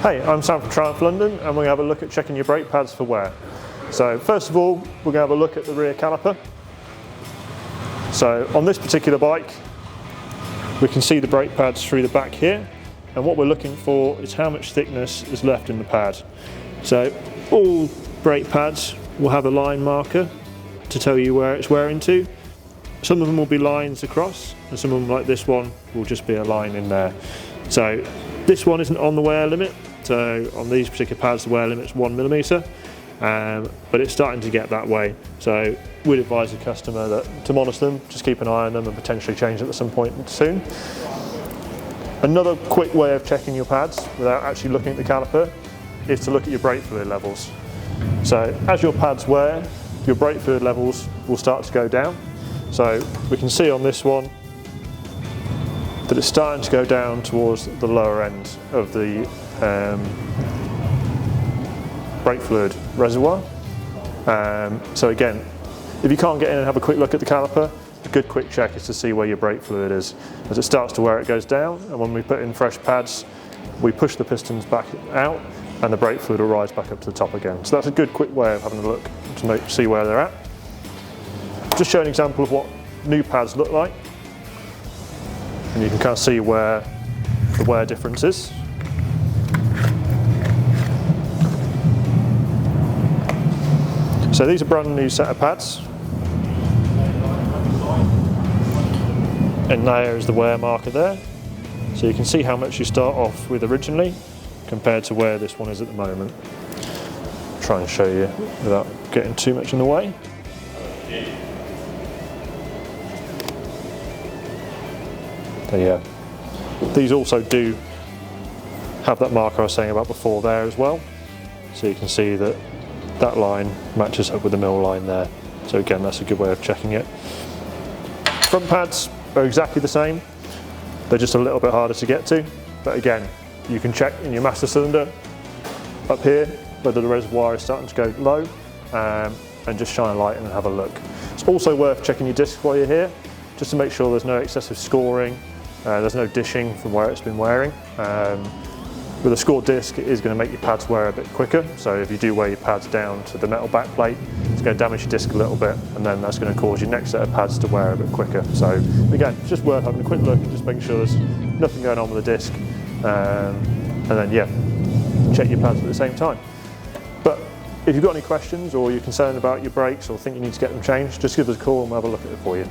Hey, I'm Sam from Triumph London, and we're going to have a look at checking your brake pads for wear. So first of all, we're going to have a look at the rear caliper. So on this particular bike, we can see the brake pads through the back here, and what we're looking for is how much thickness is left in the pad. So all brake pads will have a line marker to tell you where it's wearing to. Some of them will be lines across, and some of them, like this one, will just be a line in there. So this one isn't on the wear limit, so on these particular pads the wear limit's 1mm, but it's starting to get that way. So we'd advise the customer that to monitor them, just keep an eye on them and potentially change it at some point soon. Another quick way of checking your pads without actually looking at the caliper is to look at your brake fluid levels. So as your pads wear, your brake fluid levels will start to go down. So we can see on this one that it's starting to go down towards the lower end of the brake fluid reservoir. So again, if you can't get in and have a quick look at the caliper, a good quick check is to see where your brake fluid is. As it starts to wear, it goes down, and when we put in fresh pads, we push the pistons back out and the brake fluid will rise back up to the top again. So that's a good quick way of having a look to see where they're at. Just show an example of what new pads look like, and you can kind of see where the wear difference is. So these are brand new set of pads, and there is the wear marker there. So you can see how much you start off with originally compared to where this one is at the moment. Try and show you without getting too much in the way. So yeah, these also do have that marker I was saying about before there as well. So you can see that that line matches up with the mill line there. So again, that's a good way of checking it. Front pads are exactly the same. They're just a little bit harder to get to. But again, you can check in your master cylinder up here whether the reservoir is starting to go low, and just shine a light in and have a look. It's also worth checking your disc while you're here, just to make sure there's no excessive scoring, there's no dishing from where it's been wearing. With a scored disc, it is going to make your pads wear a bit quicker, so if you do wear your pads down to the metal back plate, it's going to damage your disc a little bit, and then that's going to cause your next set of pads to wear a bit quicker. So again, it's just worth having a quick look, just making sure there's nothing going on with the disc, and then yeah, check your pads at the same time. But if you've got any questions, or you're concerned about your brakes or think you need to get them changed, just give us a call and we'll have a look at it for you.